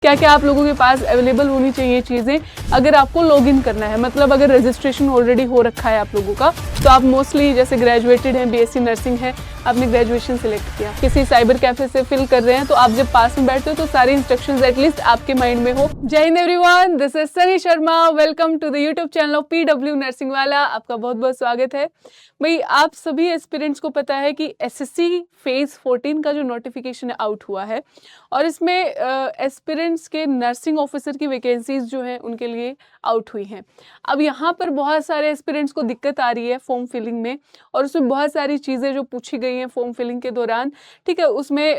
क्या क्या आप लोगों के पास अवेलेबल होनी चाहिए चीज़ें अगर आपको लॉगिन करना है। मतलब अगर रजिस्ट्रेशन ऑलरेडी हो रखा है आप लोगों का, तो आप मोस्टली जैसे ग्रेजुएटेड हैं, बीएससी नर्सिंग है, आपने ग्रेजुएशन सिलेक्ट किया, किसी साइबर कैफे से फिल कर रहे हैं, तो आप जब पास में बैठते हो तो सारी इंस्ट्रक्शंस एटलीस्ट आपके माइंड में हो। जय Hind everyone, this is Sunny Sharma, welcome to the YouTube channel of PW nursing वाला। आपका बहुत बहुत स्वागत है। भाई आप सभी एस्पिरेंट्स को पता है कि एसएससी फेज 14 का जो नोटिफिकेशन आउट हुआ है और इसमें एस्पिरेंट्स के नर्सिंग ऑफिसर की वैकेंसीज जो हैं उनके लिए आउट हुई हैं। अब यहाँ पर बहुत सारे एस्पिरेंट्स को दिक्कत आ रही है फॉर्म फिलिंग में, और उसमें बहुत सारी चीज़ें जो पूछी गई हैं फॉर्म फिलिंग के दौरान, ठीक है, उसमें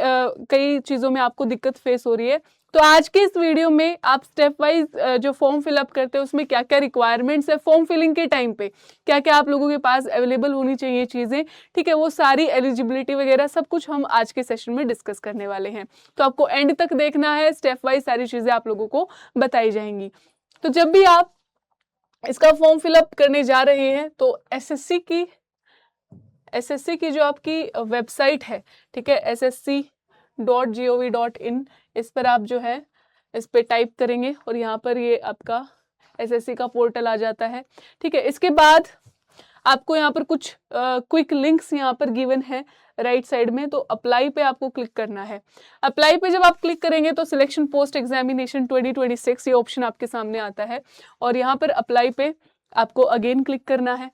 कई चीज़ों में आपको दिक्कत फेस हो रही है। तो आज के इस वीडियो में आप स्टेप वाइज जो फॉर्म फिलअप करते हैं उसमें क्या क्या रिक्वायरमेंट्स है फॉर्म फिलिंग के टाइम पे, क्या क्या आप लोगों के पास अवेलेबल होनी चाहिए चीज़ें, ठीक है, वो सारी एलिजिबिलिटी वगैरह सब कुछ हम आज के सेशन में डिस्कस करने वाले हैं। तो आपको एंड तक देखना है, स्टेप वाइज सारी चीज़ें आप लोगों को बताई जाएंगी। तो जब भी आप इसका फॉर्म फिलअप करने जा रहे हैं तो एसएससी की जो आपकी वेबसाइट है, ठीक है, ssc.gov.in, इस पर आप जो है इस पे टाइप करेंगे और यहाँ पर ये आपका एसएससी का पोर्टल आ जाता है। ठीक है, इसके बाद आपको यहाँ पर कुछ क्विक लिंक्स यहाँ पर गिवन है राइट साइड में, तो अप्लाई पे आपको क्लिक करना है। अप्लाई पे जब आप क्लिक करेंगे तो सिलेक्शन पोस्ट एग्जामिनेशन 2026 ये ऑप्शन आपके सामने आता है और यहाँ पर अप्लाई पे आपको अगेन क्लिक करना है।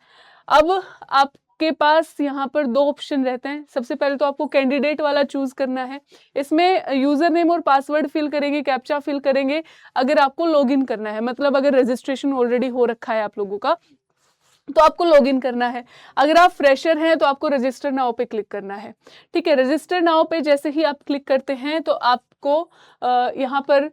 अब आपके पास यहाँ पर दो ऑप्शन रहते हैं। सबसे पहले तो आपको कैंडिडेट वाला चूज करना है। इसमें यूजर नेम और पासवर्ड फिल करेंगे, कैप्चा फिल करेंगे अगर आपको लॉगिन करना है। मतलब अगर रजिस्ट्रेशन ऑलरेडी हो रखा है आप लोगों का तो आपको लॉगिन करना है। अगर आप फ्रेशर हैं तो आपको रजिस्टर नाउ पे क्लिक करना है। ठीक है, रजिस्टर नाउ पे जैसे ही आप क्लिक करते हैं तो आपको यहाँ पर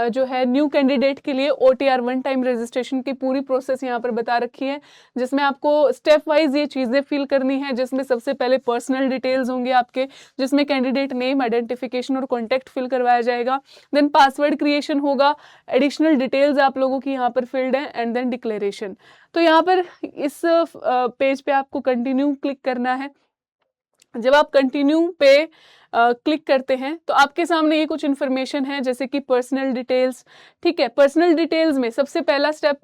जो है न्यू कैंडिडेट के लिए OTR 1 टाइम रजिस्ट्रेशन की पूरी प्रोसेस यहाँ पर बता रखी है, जिसमें आपको स्टेप वाइज ये चीज़ें फिल करनी है। जिसमें सबसे पहले पर्सनल डिटेल्स होंगे आपके, जिसमें कैंडिडेट नेम, आइडेंटिफिकेशन और कॉन्टैक्ट फिल करवाया जाएगा। देन पासवर्ड क्रिएशन होगा, एडिशनल डिटेल्स आप लोगों की यहाँ पर फिल्ड है, एंड देन डिक्लेरेशन। तो यहाँ पर इस पेज पे आपको कंटिन्यू क्लिक करना है। जब आप कंटिन्यू पे क्लिक करते हैं तो आपके सामने ये कुछ इन्फॉर्मेशन है, जैसे कि पर्सनल डिटेल्स। ठीक है, पर्सनल डिटेल्स में सबसे पहला स्टेप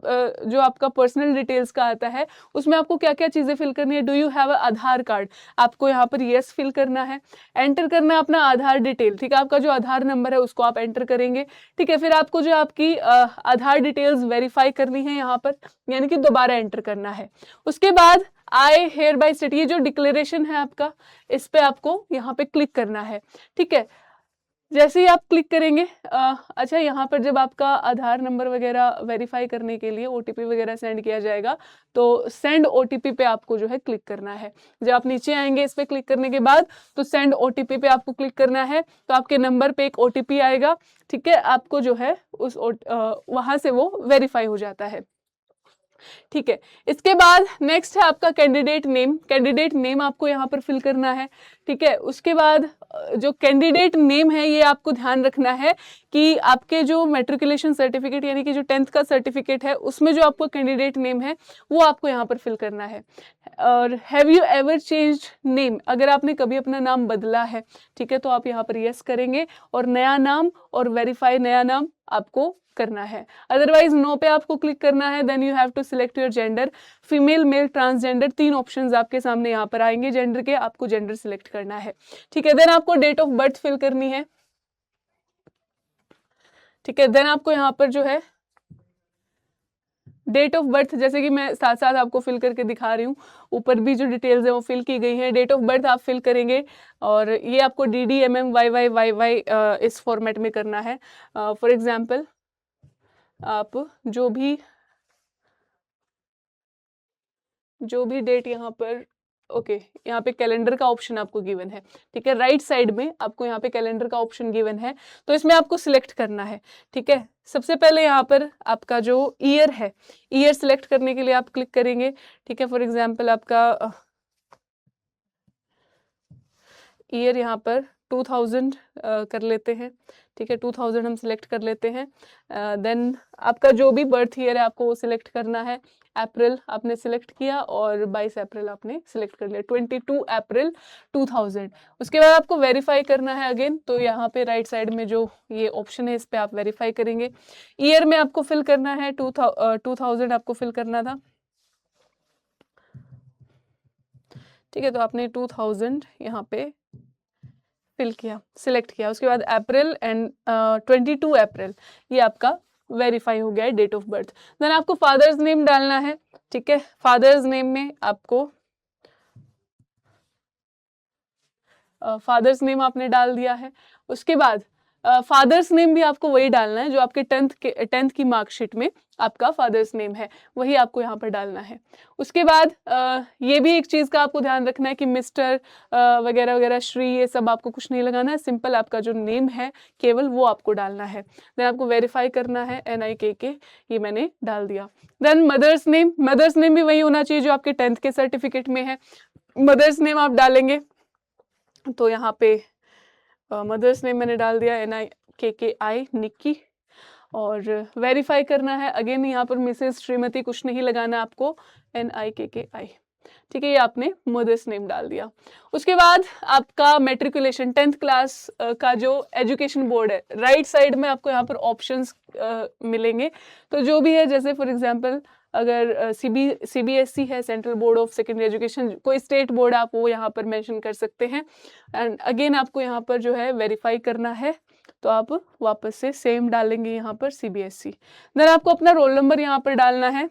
जो आपका पर्सनल डिटेल्स का आता है उसमें आपको क्या क्या चीज़ें फिल करनी है। Do you have Aadhaar card, आपको यहाँ पर यस फिल करना है। एंटर करना है अपना आधार डिटेल, ठीक है, आपका जो आधार नंबर है उसको आप एंटर करेंगे। ठीक है, फिर आपको जो आपकी आधार डिटेल्स वेरीफाई करनी है यहाँ पर, यानी कि दोबारा एंटर करना है। उसके बाद आई हेयर बाय स्टेट, ये जो डिक्लेरेशन है आपका, इस पे आपको यहाँ पे क्लिक करना है। ठीक है, जैसे ही आप क्लिक करेंगे अच्छा, यहाँ पर जब आपका आधार नंबर वगैरह वेरीफाई करने के लिए OTP वगैरह सेंड किया जाएगा तो सेंड OTP पे आपको जो है क्लिक करना है। जब आप नीचे आएंगे इस पे क्लिक करने के बाद तो सेंड OTP पे आपको क्लिक करना है, तो आपके नंबर पे एक OTP आएगा। ठीक है, आपको जो है उस वहां से वो वेरीफाई हो जाता है। ठीक है, इसके बाद नेक्स्ट है आपका कैंडिडेट नेम। कैंडिडेट नेम आपको यहाँ पर फिल करना है। ठीक है, उसके बाद जो कैंडिडेट नेम है ये आपको ध्यान रखना है कि आपके जो मैट्रिकुलेशन सर्टिफिकेट यानी कि जो 10th का सर्टिफिकेट है उसमें जो आपको कैंडिडेट नेम है वो आपको यहाँ पर फिल करना है। और have you ever changed name, अगर आपने कभी अपना नाम बदला है, ठीक है, तो आप यहाँ पर यस करेंगे और नया नाम और वेरीफाई नया नाम आपको करना है। अदरवाइज नो पे आपको क्लिक करना है। Then you have to select your gender, female, male, transgender, 3 options आपके सामने यहाँ पर आएंगे जेंडर के, आपको जेंडर सिलेक्ट करना है। ठीक है, देन आपको डेट ऑफ बर्थ फिल करनी है। ठीक है, देन आपको यहाँ पर जो है डेट ऑफ बर्थ, जैसे कि मैं साथ साथ आपको फिल करके दिखा रही हूँ, ऊपर भी जो डिटेल्स है वो फिल की गई है। डेट ऑफ बर्थ आप फिल करेंगे और ये आपको DD MM YY इस फॉर्मेट में करना है। फॉर एग्जाम्पल आप जो भी डेट यहाँ पर, ओके, यहाँ पे कैलेंडर का ऑप्शन आपको गिवन है। ठीक है, राइट साइड में आपको यहाँ पे कैलेंडर का ऑप्शन गिवन है, तो इसमें आपको सिलेक्ट करना है। ठीक है, सबसे पहले यहाँ पर आपका जो ईयर है, ईयर सिलेक्ट करने के लिए आप क्लिक करेंगे। ठीक है, फॉर एग्जाम्पल आपका ईयर यहाँ पर 2000 कर लेते हैं। ठीक है, 2000 हम सिलेक्ट कर लेते हैं। देन आपका जो भी बर्थ ईयर है आपको वो सिलेक्ट करना है। अप्रैल आपने सिलेक्ट किया और 22 अप्रैल आपने सिलेक्ट कर लिया, 22 अप्रैल 2000। उसके बाद आपको वेरीफाई करना है अगेन, तो यहाँ पे राइट साइड में जो ये ऑप्शन है इस पे आप वेरीफाई करेंगे। ईयर में आपको फिल करना है 2000 आपको फिल करना था, ठीक है, तो आपने 2000 यहाँ पे फिल किया, सिलेक्ट किया। उसके बाद अप्रैल एंड 22 अप्रैल ये आपका वेरीफाई हो गया है डेट ऑफ बर्थ। देन आपको फादर्स नेम डालना है, ठीक है, फादर्स नेम में आपको फादर्स नेम आपने डाल दिया है। उसके बाद फादर्स नेम भी आपको वही डालना है जो आपके 10th की मार्कशीट में आपका फादर्स नेम है, वही आपको यहाँ पर डालना है। उसके बाद ये भी एक चीज़ का आपको ध्यान रखना है कि मिस्टर वगैरह वगैरह, श्री, ये सब आपको कुछ नहीं लगाना है, सिंपल आपका जो नेम है केवल वो आपको डालना है। देन आपको वेरीफाई करना है, NIKK ये मैंने डाल दिया। देन मदर्स नेम भी वही होना चाहिए जो आपके 10th के सर्टिफिकेट में है, मदर्स नेम आप डालेंगे। तो यहाँ पे मदर्स नेम मैंने डाल दिया NIKKI, निक्की, और वेरीफाई करना है अगेन, यहाँ पर मिसेस, श्रीमती कुछ नहीं लगाना आपको, NIKKI, ठीक है, ये आपने मदर्स नेम डाल दिया। उसके बाद आपका मेट्रिकुलेशन 10th क्लास का जो एजुकेशन बोर्ड है, राइट साइड में आपको यहाँ पर ऑप्शंस मिलेंगे। तो जो भी है, जैसे फॉर एग्जांपल अगर CBSE है, central board of secondary education, कोई स्टेट बोर्ड आप वो यहाँ पर मेंशन कर सकते हैं। एंड अगेन आपको यहाँ पर जो है वेरीफाई करना है, तो आप वापस से सेम डालेंगे यहाँ पर CBSE। देन आपको अपना रोल नंबर यहाँ पर डालना है,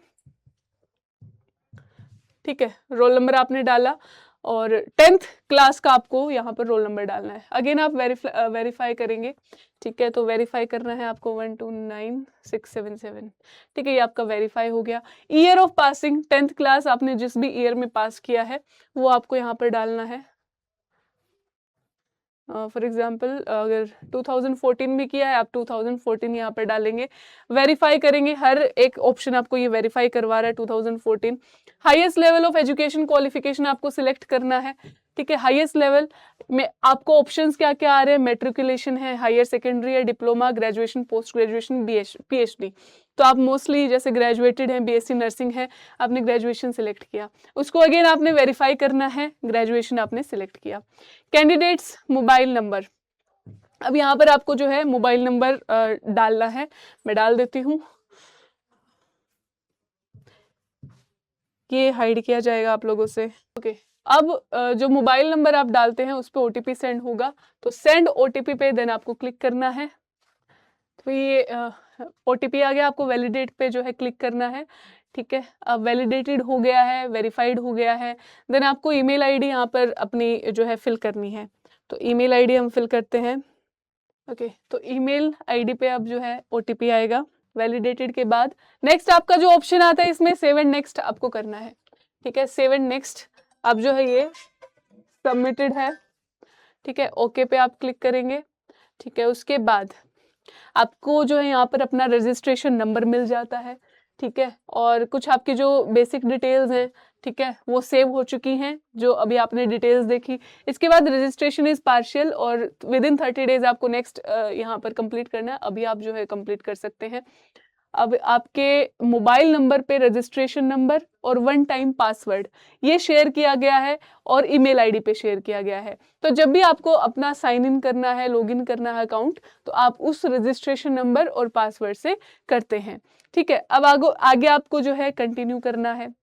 ठीक है, रोल नंबर आपने डाला और 10th क्लास का आपको यहाँ पर रोल नंबर डालना है। अगेन आप वेरीफाई करेंगे, ठीक है, तो वेरीफाई करना है आपको 129677, ठीक है, ये आपका वेरीफाई हो गया। Year of passing 10th class आपने जिस भी ईयर में पास किया है वो आपको यहाँ पर डालना है। फॉर एग्जाम्पल अगर 2014 में किया है, आप 2014 यहाँ पर डालेंगे, वेरीफाई करेंगे, हर एक ऑप्शन आपको ये वेरीफाई करवा रहा है 2014। Highest level of education qualification आपको सिलेक्ट करना है, ठीक है, हाईएस्ट लेवल में आपको ऑप्शंस क्या क्या आ रहे हैं, मेट्रिकुलेशन है, हायर सेकेंडरी है, diploma, graduation, post graduation, PhD। तो आप मोस्टली जैसे ग्रेजुएटेड हैं, BSc नर्सिंग है, आपने ग्रेजुएशन सिलेक्ट किया, उसको अगेन आपने वेरीफाई करना है, ग्रेजुएशन आपने सिलेक्ट किया। कैंडिडेट्स मोबाइल नंबर, अब यहाँ पर आपको जो है मोबाइल नंबर डालना है, मैं डाल देती हूँ, ये हाइड किया जाएगा आप लोगों से। ओके, अब जो मोबाइल नंबर आप डालते हैं उस पर OTP सेंड होगा, तो सेंड OTP पे देन आपको क्लिक करना है। तो ये OTP आ गया, आपको वैलिडेट पे जो है क्लिक करना है, ठीक है, अब वैलिडेटेड हो गया है, वेरीफाइड हो गया है। देन आपको ईमेल आईडी यहाँ पर अपनी जो है फिल करनी है, तो ईमेल आईडी हम फिल करते हैं। ओके, तो ईमेल आईडी पे अब जो है OTP आएगा वैलिडेटेड के बाद। नेक्स्ट आपका जो ऑप्शन आता है इसमें सेव एंड नेक्स्ट आपको करना है, ठीक है, सेव एंड नेक्स्ट अब जो है ये सबमिटेड है, ठीक है, ओके पे आप क्लिक करेंगे, ठीक है। उसके बाद आपको जो है यहाँ पर अपना रजिस्ट्रेशन नंबर मिल जाता है, ठीक है, और कुछ आपकी जो बेसिक डिटेल्स हैं, ठीक है, वो सेव हो चुकी हैं जो अभी आपने डिटेल्स देखी। इसके बाद रजिस्ट्रेशन इज पार्शियल और विद इन 30 डेज आपको नेक्स्ट यहाँ पर कंप्लीट करना है, अभी आप जो है कंप्लीट कर सकते हैं। अब आपके मोबाइल नंबर पे रजिस्ट्रेशन नंबर और 1 टाइम पासवर्ड ये शेयर किया गया है और ईमेल आईडी पे शेयर किया गया है। तो जब भी आपको अपना साइन इन करना है, लॉगिन करना है अकाउंट, तो आप उस रजिस्ट्रेशन नंबर और पासवर्ड से करते हैं, ठीक है। अब आगे आपको जो है कंटिन्यू करना है।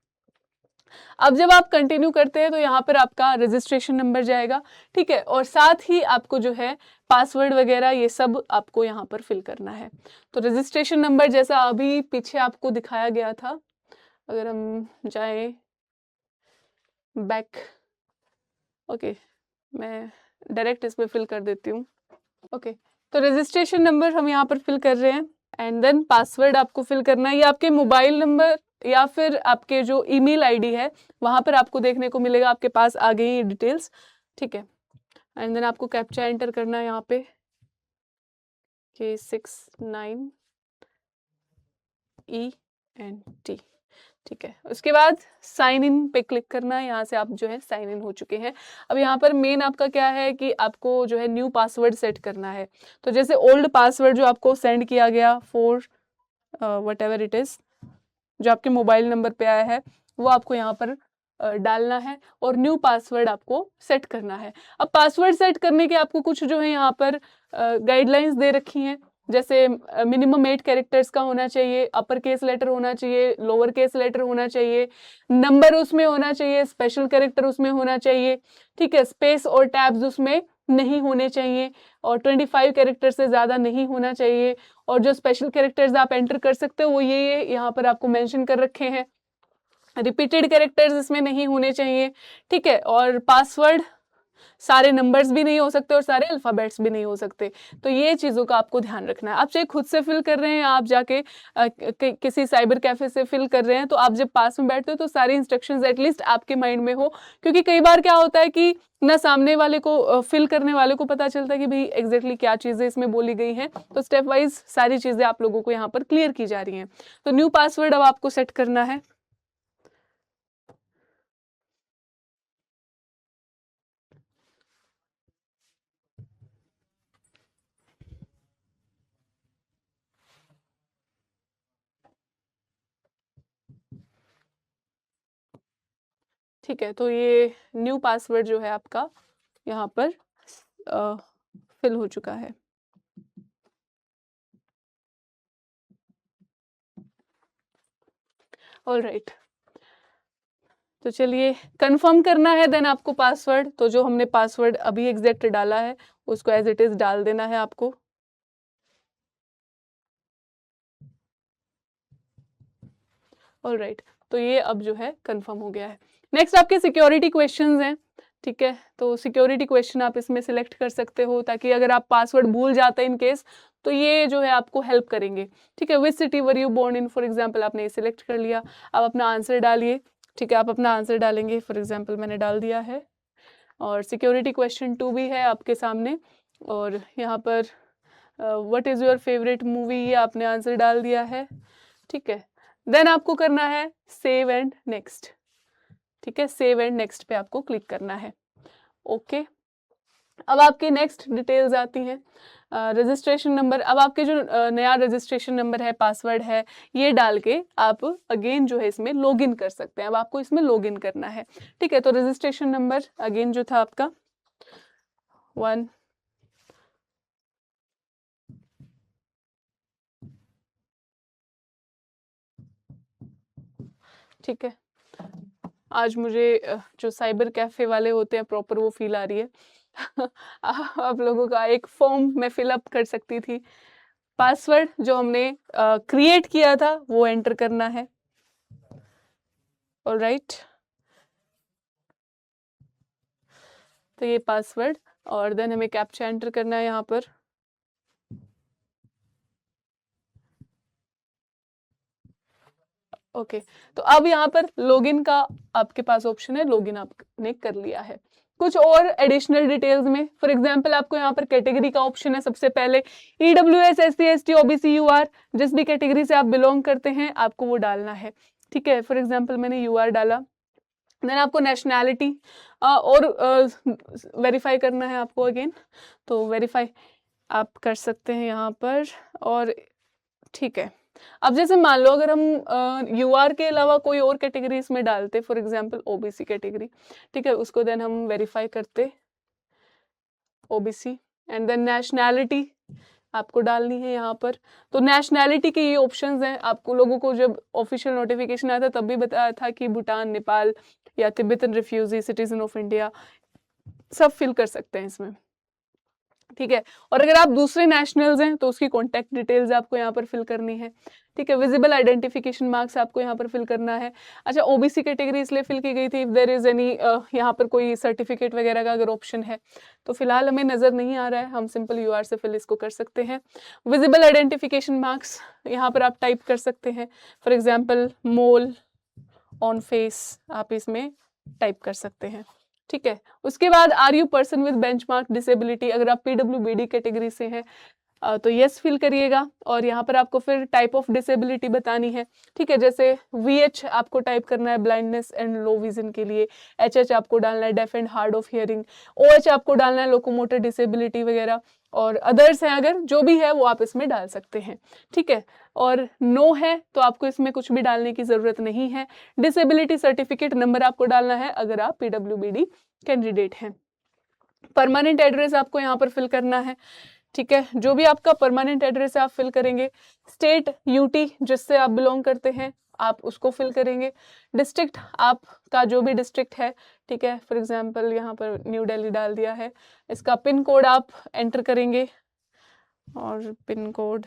अब जब आप कंटिन्यू करते हैं तो यहाँ पर आपका रजिस्ट्रेशन नंबर जाएगा, ठीक है, और साथ ही आपको जो है पासवर्ड वगैरह ये सब आपको यहाँ पर फिल करना है। तो रजिस्ट्रेशन नंबर जैसा अभी पीछे आपको दिखाया गया था, अगर हम जाएं बैक, ओके, मैं डायरेक्ट इसमें फिल कर देती हूँ। ओके, तो रजिस्ट्रेशन नंबर हम यहाँ पर फिल कर रहे हैं एंड देन पासवर्ड आपको फिल करना है। ये आपके मोबाइल नंबर या फिर आपके जो ईमेल आईडी है वहाँ पर आपको देखने को मिलेगा, आपके पास आ गई ये डिटेल्स, ठीक है। एंड देन आपको कैप्चा एंटर करना है यहाँ पे K69ENT, ठीक है, उसके बाद साइन इन पे क्लिक करना है, यहाँ से आप जो है साइन इन हो चुके हैं। अब यहाँ पर मेन आपका क्या है कि आपको जो है न्यू पासवर्ड सेट करना है। तो जैसे ओल्ड पासवर्ड जो आपको सेंड किया गया for what ever it is, जो आपके मोबाइल नंबर पे आया है, वो आपको यहाँ पर डालना है और न्यू पासवर्ड आपको सेट करना है। अब पासवर्ड सेट करने के आपको कुछ जो है यहाँ पर गाइडलाइंस दे रखी हैं, जैसे मिनिमम 8 कैरेक्टर्स का होना चाहिए, अपर केस लेटर होना चाहिए, लोअर केस लेटर होना चाहिए, नंबर उसमें होना चाहिए, स्पेशल कैरेक्टर उसमें होना चाहिए, ठीक है, स्पेस और टैब्स उसमें नहीं होने चाहिए, और 25 कैरेक्टर से ज़्यादा नहीं होना चाहिए, और जो स्पेशल कैरेक्टर्स आप एंटर कर सकते हो वो ये यहाँ पर आपको मेंशन कर रखे हैं। रिपीटेड कैरेक्टर्स इसमें नहीं होने चाहिए, ठीक है, और पासवर्ड सारे नंबर्स भी नहीं हो सकते और सारे अल्फ़ाबेट्स भी नहीं हो सकते। तो ये चीज़ों का आपको ध्यान रखना है। आप चाहे खुद से फिल कर रहे हैं, आप जाके किसी साइबर कैफे से फिल कर रहे हैं, तो आप जब पास में बैठते हो तो सारी इंस्ट्रक्शंस एटलीस्ट आपके माइंड में हो, क्योंकि कई बार क्या होता है कि ना सामने वाले को फिल करने वाले को पता चलता है कि भाई एग्जैक्टली क्या चीज़ें इसमें बोली गई हैं। तो स्टेप वाइज सारी चीज़ें आप लोगों को यहाँ पर क्लियर की जा रही हैं। तो न्यू पासवर्ड अब आपको सेट करना है। ठीक है, तो ये न्यू पासवर्ड जो है आपका यहाँ पर फिल हो चुका है। ऑल राइट, तो चलिए कंफर्म करना है देन आपको पासवर्ड। तो जो हमने पासवर्ड अभी एग्जैक्ट डाला है उसको एज इट इज डाल देना है आपको। ऑल राइट, तो ये अब जो है कंफर्म हो गया है। नेक्स्ट आपके सिक्योरिटी क्वेश्चंस हैं, ठीक है, तो सिक्योरिटी क्वेश्चन आप इसमें सिलेक्ट कर सकते हो ताकि अगर आप पासवर्ड भूल जाते हैं इन केस, तो ये जो है आपको हेल्प करेंगे। ठीक है, which city were you born in, for example आपने ये सिलेक्ट कर लिया, आप अपना आंसर डालिए। ठीक है, आप अपना आंसर डालेंगे, फॉर एग्जाम्पल मैंने डाल दिया है, और सिक्योरिटी क्वेश्चन 2 भी है आपके सामने, और यहाँ पर what is your favourite movie, ये आपने आंसर डाल दिया है। ठीक है, देन आपको करना है सेव एंड नेक्स्ट। ठीक है, सेव एंड नेक्स्ट पे आपको क्लिक करना है। ओके, अब आपके नेक्स्ट डिटेल्स आती हैं। रजिस्ट्रेशन नंबर, अब आपके जो नया रजिस्ट्रेशन नंबर है, पासवर्ड है, ये डाल के आप अगेन जो है इसमें लॉगिन कर सकते हैं। अब आपको इसमें लॉगिन करना है। ठीक है, तो रजिस्ट्रेशन नंबर अगेन जो था आपका 1, ठीक है, आज मुझे जो साइबर कैफे वाले होते हैं प्रॉपर वो फील आ रही है। आप लोगों का एक फॉर्म मैं फिलअप कर सकती थी। पासवर्ड जो हमने क्रिएट किया था वो एंटर करना है। ऑलराइट, तो ये पासवर्ड, और देन हमें कैप्चा एंटर करना है यहाँ पर। ओके, तो अब यहाँ पर लॉगिन का आपके पास ऑप्शन है, लॉगिन आपने कर लिया है। कुछ और एडिशनल डिटेल्स में, फॉर एग्जांपल आपको यहाँ पर कैटेगरी का ऑप्शन है। सबसे पहले EWS SC ST OBC UR, जिस भी कैटेगरी से आप बिलोंग करते हैं आपको वो डालना है। ठीक है, फॉर एग्जांपल मैंने UR डाला। देन आपको नेशनैलिटी और वेरीफाई करना है आपको अगेन, तो वेरीफाई आप कर सकते हैं यहाँ पर। और ठीक है, अब जैसे मान लो अगर हम UR के अलावा कोई और कैटेगरी इसमें डालते, फॉर एग्जांपल OBC कैटेगरी, ठीक है, उसको देन हम वेरीफाई करते OBC, एंड देन नेशनैलिटी आपको डालनी है यहाँ पर। तो नेशनैलिटी के ये ऑप्शंस हैं। आपको लोगों को जब ऑफिशियल नोटिफिकेशन आया था तब भी बताया था कि भूटान, नेपाल या Tibetan refugee, citizen of India, सब फिल कर सकते हैं इसमें। ठीक है, और अगर आप दूसरे नेशनल्स हैं तो उसकी कॉन्टैक्ट डिटेल्स आपको यहाँ पर फिल करनी है। ठीक है, विजिबल आइडेंटिफिकेशन मार्क्स आपको यहाँ पर फिल करना है। अच्छा, OBC कैटेगरी इसलिए फिल की गई थी, इफ देयर इज एनी यहाँ पर कोई सर्टिफिकेट वगैरह का अगर ऑप्शन है, तो फिलहाल हमें नज़र नहीं आ रहा है, हम सिंपल UR से फिल इसको कर सकते हैं। विजिबल आइडेंटिफिकेशन मार्क्स यहाँ पर आप टाइप कर सकते हैं, for example mole on face आप इसमें टाइप कर सकते हैं। ठीक है, उसके बाद are you person with benchmark disability, अगर आप PWBD कैटेगरी से हैं तो यस फिल करिएगा। और यहाँ पर आपको फिर टाइप ऑफ डिसेबिलिटी बतानी है, ठीक है। जैसे VH आपको टाइप करना है ब्लाइंडनेस एंड लो विजन के लिए, HH आपको डालना है deaf and hard of hearing, OH आपको डालना है लोकोमोटर डिसेबिलिटी वगैरह, और अदर्स हैं अगर जो भी है वो आप इसमें डाल सकते हैं, ठीक है। और नो है तो आपको इसमें कुछ भी डालने की ज़रूरत नहीं है। डिसेबिलिटी सर्टिफिकेट नंबर आपको डालना है अगर आप PWBD कैंडिडेट हैं। परमानेंट एड्रेस आपको यहाँ पर फिल करना है, ठीक है। जो भी आपका परमानेंट एड्रेस है आप फिल करेंगे। स्टेट UT जिससे आप बिलोंग करते हैं आप उसको फिल करेंगे। डिस्ट्रिक्ट आपका जो भी डिस्ट्रिक्ट है, ठीक है। फॉर एग्जांपल यहाँ पर न्यू दिल्ली डाल दिया है। इसका पिन कोड आप एंटर करेंगे, और pin code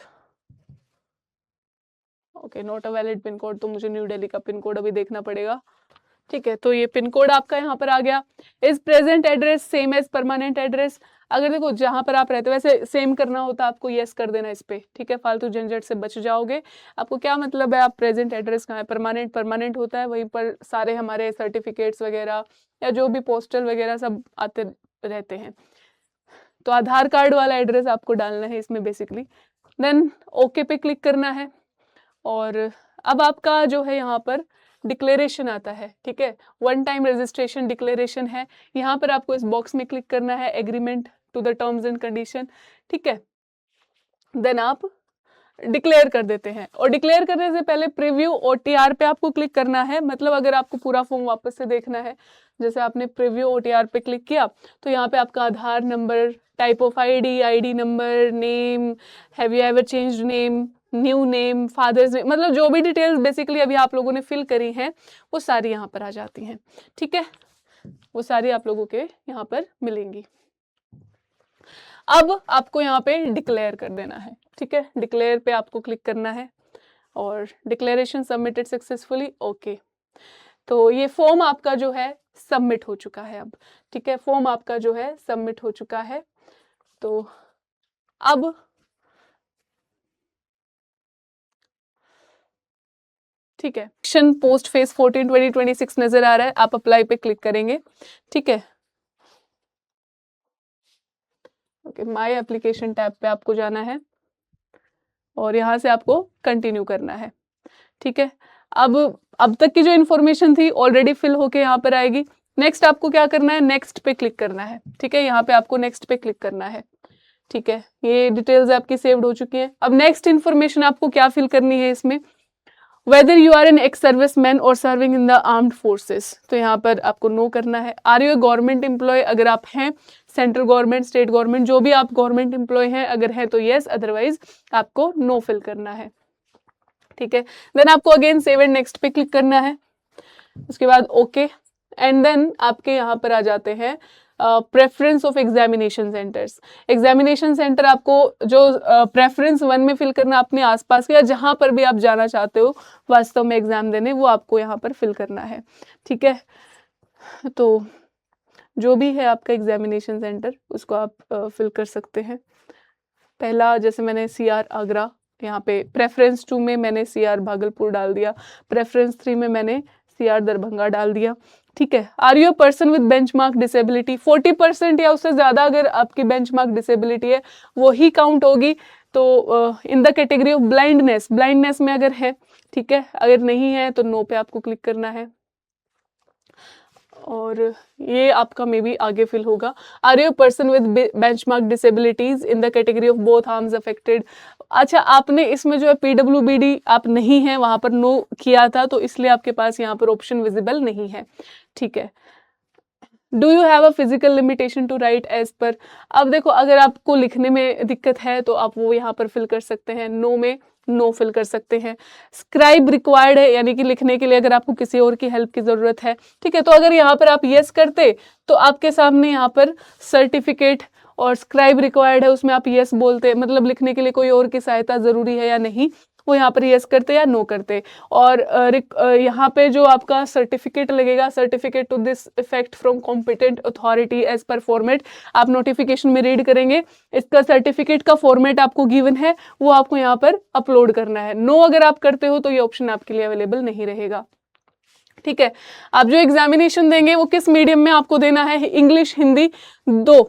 okay not a valid pin code, तो मुझे न्यू दिल्ली का पिन कोड अभी देखना पड़ेगा, ठीक है। तो ये पिन कोड आपका यहाँ पर आ गया। Is present address same as permanent address, अगर देखो जहाँ पर आप रहते हो वैसे सेम करना होता आपको यस कर देना इस पे, ठीक है। फालतू झंझट से बच जाओगे। आपको क्या मतलब है आप प्रेजेंट एड्रेस कहाँ है, परमानेंट परमानेंट होता है, वहीं पर सारे हमारे सर्टिफिकेट्स वगैरह या जो भी पोस्टल वगैरह सब आते रहते हैं। तो आधार कार्ड वाला एड्रेस आपको डालना है इसमें बेसिकली। देन ओके पे क्लिक करना है, और अब आपका जो है यहाँ पर डिक्लेरेशन आता है, ठीक है। वन टाइम रजिस्ट्रेशन डिक्लेरेशन है, यहाँ पर आपको इस बॉक्स में क्लिक करना है, agreement to the terms and condition, ठीक है। देन आप डिक्लेयर कर देते हैं, और डिक्लेयर करने से पहले प्रीव्यू OTR पे आपको क्लिक करना है। मतलब अगर आपको पूरा फॉर्म वापस से देखना है, जैसे आपने प्रीव्यू OTR पे क्लिक किया तो यहाँ पे आपका Aadhaar number, type of ID number, name, have you ever changed name, new name, father's name, मतलब जो भी डिटेल्स बेसिकली अभी आप लोगों ने फिल करी हैं वो सारी यहाँ पर आ जाती हैं, ठीक है। वो सारी आप लोगों के यहाँ पर मिलेंगी। अब आपको यहाँ पे डिक्लेयर कर देना है, ठीक है। डिक्लेयर पे आपको क्लिक करना है, और डिक्लेरेशन सबमिटेड सक्सेसफुली, ओके। तो ये फॉर्म आपका जो है सबमिट हो चुका है अब, ठीक है। फॉर्म आपका जो है सबमिट हो चुका है। तो अब ठीक है, एक्शन पोस्ट फेज 14 2026 नजर आ रहा है, आप अप्लाई पे क्लिक करेंगे, ठीक है। ओके, माय एप्लीकेशन टैब पे आपको जाना है, और यहाँ से आपको कंटिन्यू करना है, ठीक है। अब तक की जो इन्फॉर्मेशन थी ऑलरेडी फिल होके यहाँ पर आएगी। नेक्स्ट आपको क्या करना है, नेक्स्ट पे क्लिक करना है, ठीक है। यहाँ पे आपको नेक्स्ट पे क्लिक करना है, ठीक है। ये डिटेल्स आपकी सेव्ड हो चुकी हैं। अब नेक्स्ट इन्फॉर्मेशन आपको क्या फिल करनी है इसमें, whether you are an ex serviceman और serving in the armed forces, तो यहाँ पर आपको नो करना है। आर यू गवर्नमेंट एम्प्लॉय, अगर आप हैं, सेंट्रल गवर्नमेंट, स्टेट गवर्नमेंट, जो भी आप गवर्नमेंट एम्प्लॉय हैं, अगर है तो यस, अदरवाइज आपको नो फिल करना है, ठीक है। देन आपको अगेन सेव एंड नेक्स्ट पे क्लिक करना है, उसके बाद ओके, एंड देन आपके यहाँ पर आ जाते हैं preference of examination centres. Examination centre आपको जो प्रेफरेंस 1 में फिल करना अपने आसपास के, या जहाँ पर भी आप जाना चाहते हो वास्तव में एग्जाम देने, वो आपको यहाँ पर फिल करना है, ठीक है। तो जो भी है आपका एग्जामिनेशन सेंटर उसको आप फिल कर सकते हैं। पहला जैसे मैंने CR आगरा, यहाँ पे प्रेफरेंस 2 में मैंने CR भागलपुर डाल दिया, प्रेफरेंस 3 में मैंने CR दरभंगा डाल दिया, ठीक है। Are you a person with benchmark disability, 40% या उससे ज़्यादा अगर आपकी बेंचमार्क डिसेबिलिटी है वो ही काउंट होगी। तो इन the category of blindness, blindness में अगर है, ठीक है, अगर नहीं है तो नो पे आपको क्लिक करना है, और ये आपका मे बी आगे फिल होगा। Are you person with benchmark disabilities in the category of both arms affected, अच्छा आपने इसमें जो है PWBD आप नहीं है, वहां पर नो किया था, तो इसलिए आपके पास यहाँ पर ऑप्शन विजिबल नहीं है, ठीक है। Do you have a physical limitation to write as per, अब देखो अगर आपको लिखने में दिक्कत है तो आप वो यहाँ पर फिल कर सकते हैं, नो में नो फिल कर सकते हैं। स्क्राइब रिक्वायर्ड है, यानी कि लिखने के लिए अगर आपको किसी और की हेल्प की जरूरत है, ठीक है। तो अगर यहाँ पर आप यस करते तो आपके सामने यहाँ पर सर्टिफिकेट और स्क्राइब रिक्वायर्ड है, उसमें आप यस बोलते, मतलब लिखने के लिए कोई और की सहायता जरूरी है या नहीं, वो यहाँ पर यस करते या नो करते। और यहाँ पे जो आपका सर्टिफिकेट लगेगा, certificate to this effect from competent authority as per format, आप नोटिफिकेशन में रीड करेंगे, इसका सर्टिफिकेट का फॉर्मेट आपको गिवन है, वो आपको यहाँ पर अपलोड करना है। नो अगर आप करते हो तो ये ऑप्शन आपके लिए अवेलेबल नहीं रहेगा, ठीक है। आप जो एग्जामिनेशन देंगे वो किस मीडियम में आपको देना है, इंग्लिश हिंदी दो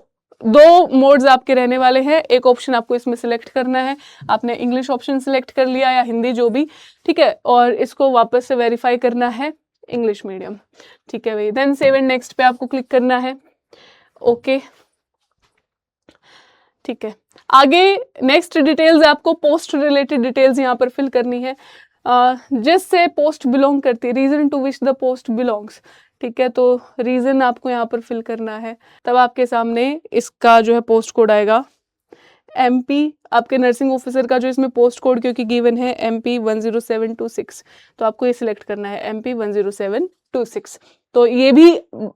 दो मोड्स आपके रहने वाले हैं, एक ऑप्शन आपको इसमें सिलेक्ट करना है, आपने इंग्लिश ऑप्शन सिलेक्ट कर लिया या हिंदी जो भी, ठीक है, और इसको वापस से वेरीफाई करना है इंग्लिश मीडियम, ठीक है भाई। देन सेव एंड नेक्स्ट पे आपको क्लिक करना है, ओके, ठीक है। आगे नेक्स्ट डिटेल्स आपको पोस्ट रिलेटेड डिटेल्स यहाँ पर फिल करनी है, जिससे पोस्ट बिलोंग करती है, region to which the post belongs, ठीक है, तो रीजन आपको यहाँ पर फिल करना है, तब आपके सामने इसका जो है पोस्ट कोड आएगा। MP आपके नर्सिंग ऑफिसर का जो इसमें पोस्ट कोड क्योंकि गिवन है MP 10726, तो आपको ये सिलेक्ट करना है MP 10726। तो ये भी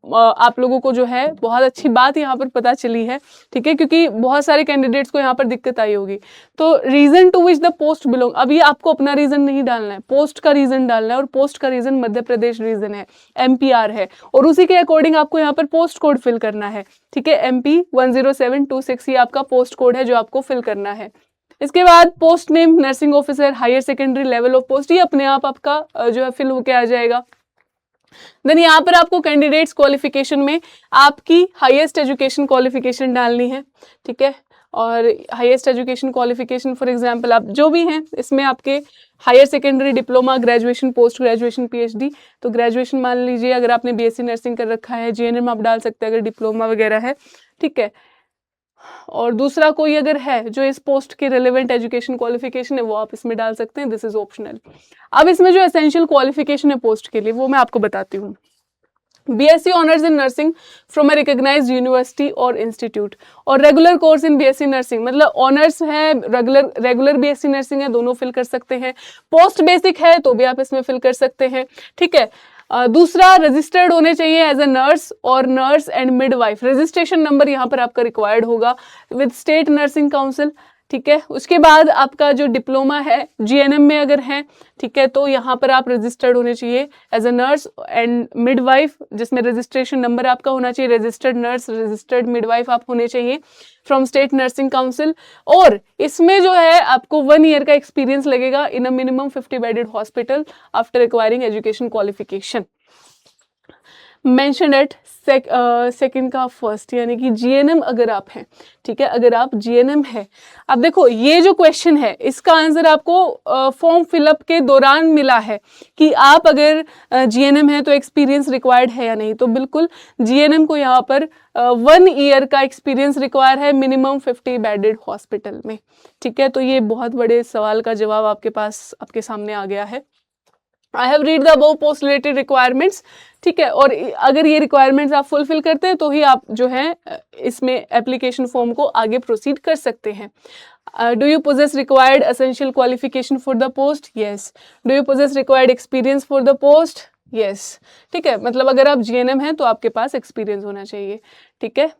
आप लोगों को जो है बहुत अच्छी बात यहाँ पर पता चली है, ठीक है, क्योंकि बहुत सारे कैंडिडेट्स को यहाँ पर दिक्कत आई होगी। तो region to which the post belong, अभी आपको अपना रीजन नहीं डालना है, पोस्ट का रीजन डालना है, और पोस्ट का रीजन मध्य प्रदेश रीजन है, MPR है, और उसी के अकॉर्डिंग आपको यहाँ पर पोस्ट कोड फिल करना है, ठीक है। MP 10726 ये आपका पोस्ट कोड है जो आपको फिल करना है। इसके बाद post name nursing officer higher secondary level of post, ये अपने आप आपका जो है फिल होके आ जाएगा। देन यहाँ पर आपको कैंडिडेट्स क्वालिफिकेशन में आपकी हाईएस्ट एजुकेशन क्वालिफिकेशन डालनी है, ठीक है, और highest education qualification for example आप जो भी हैं, इसमें आपके higher secondary, diploma, graduation, post graduation, PhD, तो ग्रेजुएशन मान लीजिए अगर आपने BSc नर्सिंग कर रखा है, GNM आप डाल सकते हैं अगर डिप्लोमा वगैरह है, ठीक है, और दूसरा कोई अगर है जो इस पोस्ट के रिलेवेंट एजुकेशन क्वालिफिकेशन है वो आप इसमें डाल सकते हैं, दिस इज ऑप्शनल। अब इसमें जो एसेंशियल क्वालिफिकेशन है पोस्ट के लिए वो मैं आपको बताती हूँ। BSc honours in nursing from a recognised university और इंस्टीट्यूट, और regular course in BSc nursing, मतलब ऑनर्स है, रेगुलर BSc नर्सिंग है, दोनों फिल कर सकते हैं। पोस्ट बेसिक है तो भी आप इसमें फिल कर सकते हैं, ठीक है। दूसरा रजिस्टर्ड होने चाहिए एज ए नर्स और nurse and midwife, registration number यहाँ पर आपका रिक्वायर्ड होगा विद स्टेट नर्सिंग काउंसिल, ठीक है। उसके बाद आपका जो डिप्लोमा है GNM में अगर है, ठीक है, तो यहाँ पर आप रजिस्टर्ड होने चाहिए as a nurse and midwife, जिसमें रजिस्ट्रेशन नंबर आपका होना चाहिए, रजिस्टर्ड नर्स, रजिस्टर्ड मिडवाइफ आप होने चाहिए फ्रॉम स्टेट नर्सिंग काउंसिल, और इसमें जो है आपको 1 ईयर का एक्सपीरियंस लगेगा in a minimum 50 bedded hospital after acquiring education qualification mentioned at second का फर्स्ट, यानी कि GNM अगर आप हैं, ठीक है, अगर आप GNM है। अब देखो ये जो क्वेश्चन है इसका आंसर आपको फॉर्म फिलअप के दौरान मिला है कि आप अगर GNM है तो एक्सपीरियंस रिक्वायर्ड है या नहीं, तो बिल्कुल GNM को यहाँ पर 1 ईयर का एक्सपीरियंस रिक्वायर है मिनिमम 50 बेडेड हॉस्पिटल में, ठीक है। तो ये बहुत बड़े सवाल का जवाब आपके पास आपके सामने आ गया है। I have read the above post related requirements, ठीक है, और अगर ये रिक्वायरमेंट्स आप फुलफिल करते हैं तो ही आप जो है इसमें एप्लीकेशन फॉर्म को आगे प्रोसीड कर सकते हैं। Do you possess required essential qualification for the post? Yes. Do you possess required experience for the post? Yes, ठीक है, मतलब अगर आप GNM हैं तो आपके पास एक्सपीरियंस होना चाहिए, ठीक है,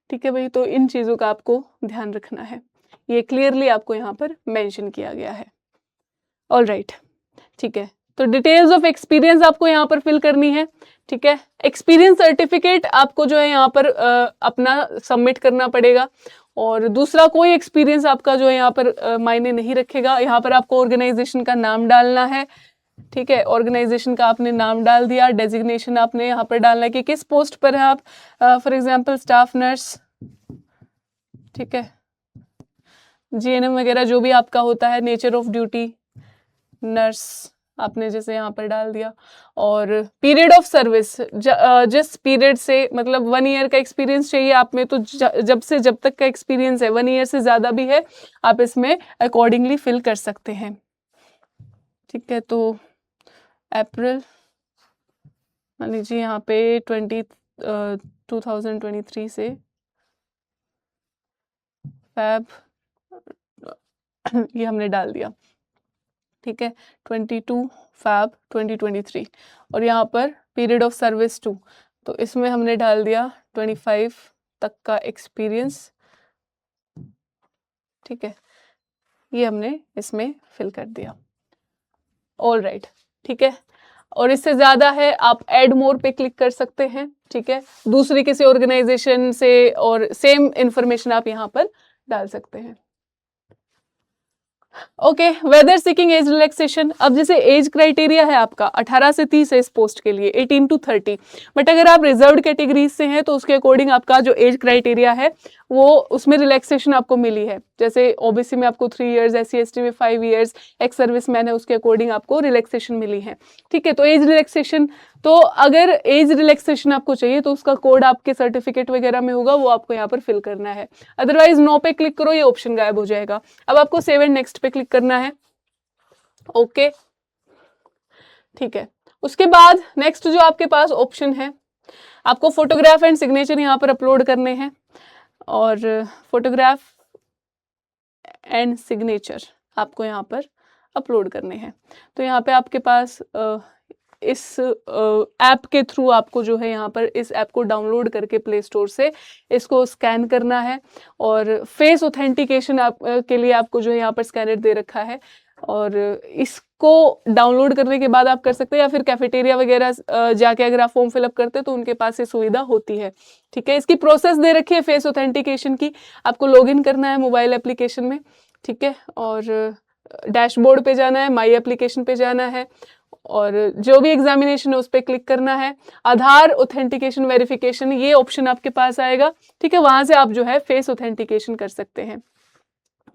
ठीक है भाई। तो इन चीज़ों का आपको ध्यान रखना है, ये क्लियरली आपको यहाँ पर मेंशन किया गया है। ऑल राइट, ठीक है, तो डिटेल्स ऑफ एक्सपीरियंस आपको यहाँ पर फिल करनी है, ठीक है। एक्सपीरियंस सर्टिफिकेट आपको जो है यहाँ पर अपना सबमिट करना पड़ेगा, और दूसरा कोई एक्सपीरियंस आपका जो है यहाँ पर मायने नहीं रखेगा। यहाँ पर आपको ऑर्गेनाइजेशन का नाम डालना है, ठीक है, ऑर्गेनाइजेशन का आपने नाम डाल दिया, डेजिग्नेशन आपने यहाँ पर डालना है कि किस पोस्ट पर है आप, फॉर एग्जाम्पल स्टाफ नर्स, ठीक है, GNM वगैरह जो भी आपका होता है, नेचर ऑफ ड्यूटी नर्स आपने जैसे यहाँ पर डाल दिया, और पीरियड ऑफ सर्विस, जिस पीरियड से मतलब 1 ईयर का एक्सपीरियंस चाहिए आप में, तो जब से जब तक का एक्सपीरियंस है, 1 ईयर से ज़्यादा भी है, आप इसमें अकॉर्डिंगली फिल कर सकते हैं, ठीक है। तो अप्रैल मान लीजिए यहाँ पे 2023 से फैब ये हमने डाल दिया, ठीक है, 22 फैब 2023, और यहाँ पर पीरियड ऑफ सर्विस 2, तो इसमें हमने डाल दिया 25 तक का एक्सपीरियंस, ठीक है, ये हमने इसमें फिल कर दिया। ऑल राइट, ठीक है, और इससे ज़्यादा है आप ऐड मोर पे क्लिक कर सकते हैं, ठीक है, दूसरी किसी ऑर्गेनाइजेशन से और सेम इंफॉर्मेशन आप यहाँ पर डाल सकते हैं। Okay, whether seeking age relaxation. अब जैसे एज क्राइटेरिया है आपका 18 से 30 है इस पोस्ट के लिए, 18 to 30, बट अगर आप रिजर्व्ड कैटेगरीज से हैं तो उसके अकॉर्डिंग आपका जो एज क्राइटेरिया है वो उसमें रिलैक्सेशन आपको मिली है। जैसे ओबीसी में आपको 3 इयर्स, SC/ST में 5 इयर्स, एक्स सर्विस मैन है उसके अकॉर्डिंग आपको रिलैक्सेशन मिली है। ठीक है, तो एज रिलैक्सेशन, तो अगर एज रिलैक्सेशन आपको चाहिए तो उसका कोड आपके सर्टिफिकेट वगैरह में होगा, वो आपको यहाँ पर फिल करना है। अदरवाइज नो पे क्लिक करो, ये ऑप्शन गायब हो जाएगा। अब आपको सेव एंड नेक्स्ट पे क्लिक करना है। ओके, ठीक है। उसके बाद नेक्स्ट जो आपके पास ऑप्शन है, आपको फोटोग्राफ एंड सिग्नेचर यहाँ पर अपलोड करने हैं, और फोटोग्राफ एंड सिग्नेचर आपको यहाँ पर अपलोड करने हैं। तो यहाँ पे आपके पास इस ऐप के थ्रू आपको जो है यहाँ पर इस ऐप को डाउनलोड करके प्ले स्टोर से इसको स्कैन करना है, और फेस ऑथेंटिकेशन आप के लिए आपको जो है यहाँ पर स्कैनर दे रखा है, और इसको डाउनलोड करने के बाद आप कर सकते हैं, या फिर कैफेटेरिया वगैरह जाके अगर आप फॉर्म फिलअप करते हैं तो उनके पास ये सुविधा होती है। ठीक है, इसकी प्रोसेस दे रखी है फेस ऑथेंटिकेशन की। आपको लॉगिन करना है मोबाइल एप्लीकेशन में, ठीक है, और डैशबोर्ड पे जाना है, माई एप्लीकेशन पे जाना है, और जो भी एग्जामिनेशन है उस पर क्लिक करना है। आधार ऑथेंटिकेशन वेरिफिकेशन ये ऑप्शन आपके पास आएगा। ठीक है, वहां से आप जो है फेस ऑथेंटिकेशन कर सकते हैं,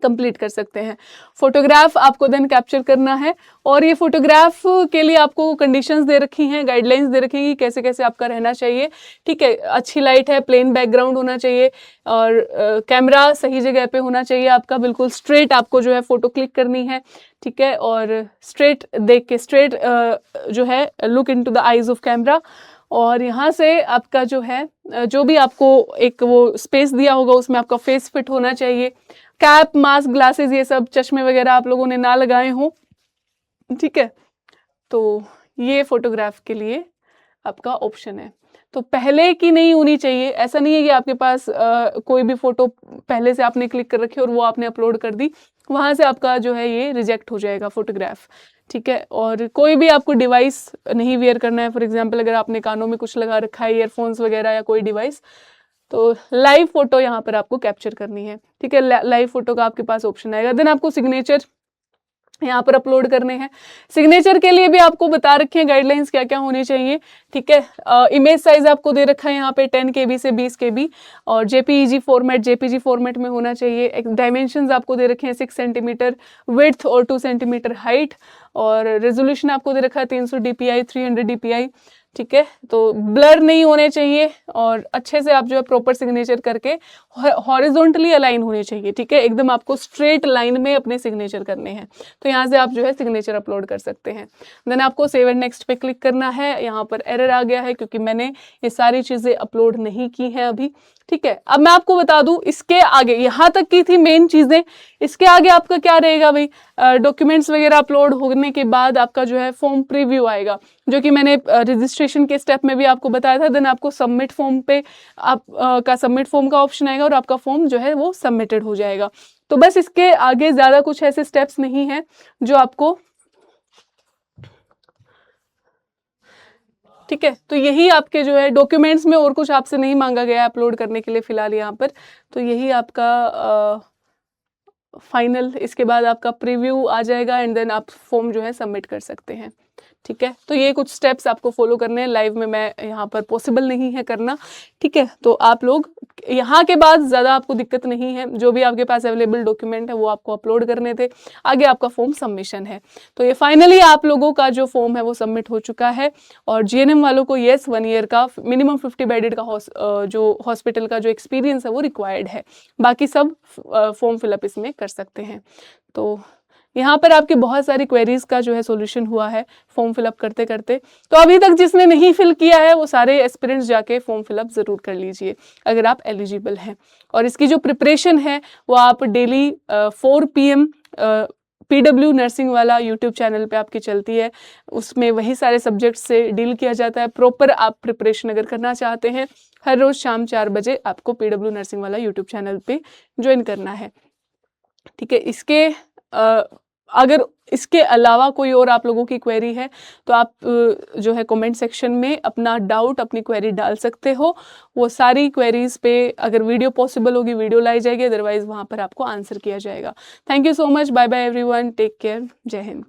कंप्लीट कर सकते हैं। फोटोग्राफ आपको देन कैप्चर करना है, और ये फोटोग्राफ के लिए आपको कंडीशंस दे रखी हैं, गाइडलाइंस दे रखी हैं कि कैसे कैसे आपका रहना चाहिए। ठीक है, अच्छी लाइट है, प्लेन बैकग्राउंड होना चाहिए, और कैमरा सही जगह पे होना चाहिए आपका, बिल्कुल स्ट्रेट आपको जो है फोटो क्लिक करनी है। ठीक है, और स्ट्रेट देख के, स्ट्रेट जो है look into the eyes of camera, और यहाँ से आपका जो है जो भी आपको एक वो स्पेस दिया होगा उसमें आपका फेस फिट होना चाहिए। कैप, मास्क, ग्लासेस, ये सब, चश्मे वगैरह आप लोगों ने ना लगाए हों। ठीक है, तो ये फोटोग्राफ के लिए आपका ऑप्शन है। तो पहले की नहीं होनी चाहिए, ऐसा नहीं है कि आपके पास कोई भी फोटो पहले से आपने क्लिक कर रखी और वो आपने अपलोड कर दी, वहां से आपका जो है ये रिजेक्ट हो जाएगा फोटोग्राफ। ठीक है, और कोई भी आपको डिवाइस नहीं वेयर करना है। फॉर एग्जाम्पल अगर आपने कानों में कुछ लगा रखा है, ईयरफोन्स वगैरह या कोई डिवाइस, तो लाइव फोटो यहाँ पर आपको कैप्चर करनी है। ठीक है, लाइव फोटो का आपके पास ऑप्शन आएगा। देन आपको सिग्नेचर यहाँ पर अपलोड करने हैं। सिग्नेचर के लिए भी आपको बता रखे हैं गाइडलाइंस क्या क्या होनी चाहिए। ठीक है, इमेज साइज आपको दे रखा है यहाँ पे 10 KB से 20 KB, और JPEG फॉर्मेट में होना चाहिए। डायमेंशंस आपको दे रखे हैं 6 सेंटीमीटर विड्थ और 2 सेंटीमीटर हाइट, और रेजोल्यूशन आपको दे रखा है 300 DPI 300 DPI। ठीक है, तो ब्लर नहीं होने चाहिए, और अच्छे से आप जो है प्रॉपर सिग्नेचर करके हॉरिजॉन्टली अलाइन होने चाहिए। ठीक है, एकदम आपको स्ट्रेट लाइन में अपने सिग्नेचर करने हैं। तो यहाँ से आप जो है सिग्नेचर अपलोड कर सकते हैं। देन आपको सेव एंड नेक्स्ट पे क्लिक करना है। यहाँ पर एरर आ गया है क्योंकि मैंने ये सारी चीजें अपलोड नहीं की हैं अभी। ठीक है, अब मैं आपको बता दूं इसके आगे, यहाँ तक की थी मेन चीजें, इसके आगे आपका क्या रहेगा भाई, डॉक्यूमेंट्स वगैरह अपलोड होने के बाद आपका जो है फॉर्म प्रीव्यू आएगा, जो कि मैंने रजिस्ट्रेशन के स्टेप में भी आपको बताया था। देन आपको सबमिट फॉर्म पे आप का सबमिट फॉर्म का ऑप्शन आएगा, और आपका फॉर्म जो है वो सबमिटेड हो जाएगा। तो बस इसके आगे ज्यादा कुछ ऐसे स्टेप्स नहीं है जो आपको, ठीक है, तो यही आपके जो है डॉक्यूमेंट्स में और कुछ आपसे नहीं मांगा गया है अपलोड करने के लिए फिलहाल यहाँ पर। तो यही आपका फाइनल, इसके बाद आपका प्रीव्यू आ जाएगा, एंड देन आप फॉर्म जो है सबमिट कर सकते हैं। ठीक है, तो ये कुछ स्टेप्स आपको फॉलो करने हैं। लाइव में मैं यहाँ पर पॉसिबल नहीं है करना। ठीक है, तो आप लोग यहाँ के बाद ज़्यादा आपको दिक्कत नहीं है, जो भी आपके पास अवेलेबल डॉक्यूमेंट है वो आपको अपलोड करने थे। आगे आपका फॉर्म सबमिशन है। तो ये फाइनली आप लोगों का जो फॉर्म है वो सबमिट हो चुका है, और GNM वालों को येस 1 ईयर का मिनिमम 50 बेडेड का जो हॉस्पिटल का जो एक्सपीरियंस है वो रिक्वायर्ड है। बाकी सब फॉर्म फिलअप इसमें कर सकते हैं। तो यहाँ पर आपके बहुत सारी क्वेरीज का जो है सॉल्यूशन हुआ है फॉर्म फिलअप करते करते। तो अभी तक जिसने नहीं फिल किया है वो सारे एस्पिरेंट्स जाके फॉर्म फिलअप जरूर कर लीजिए अगर आप एलिजिबल हैं। और इसकी जो प्रिपरेशन है वो आप डेली 4 PM PW नर्सिंग वाला यूट्यूब चैनल पे आपकी चलती है, उसमें वही सारे सब्जेक्ट से डील किया जाता है। प्रॉपर आप प्रिपरेशन अगर करना चाहते हैं, हर रोज शाम 4 बजे आपको PW नर्सिंग वाला यूट्यूब चैनल पे ज्वाइन करना है। ठीक है, इसके अगर इसके अलावा कोई और आप लोगों की क्वेरी है तो आप जो है कमेंट सेक्शन में अपना डाउट, अपनी क्वेरी डाल सकते हो। वो सारी क्वेरीज पे अगर वीडियो पॉसिबल होगी वीडियो लाई जाएगी, अदरवाइज वहाँ पर आपको आंसर किया जाएगा। Thank you so much, bye bye everyone, take care, जय हिंद।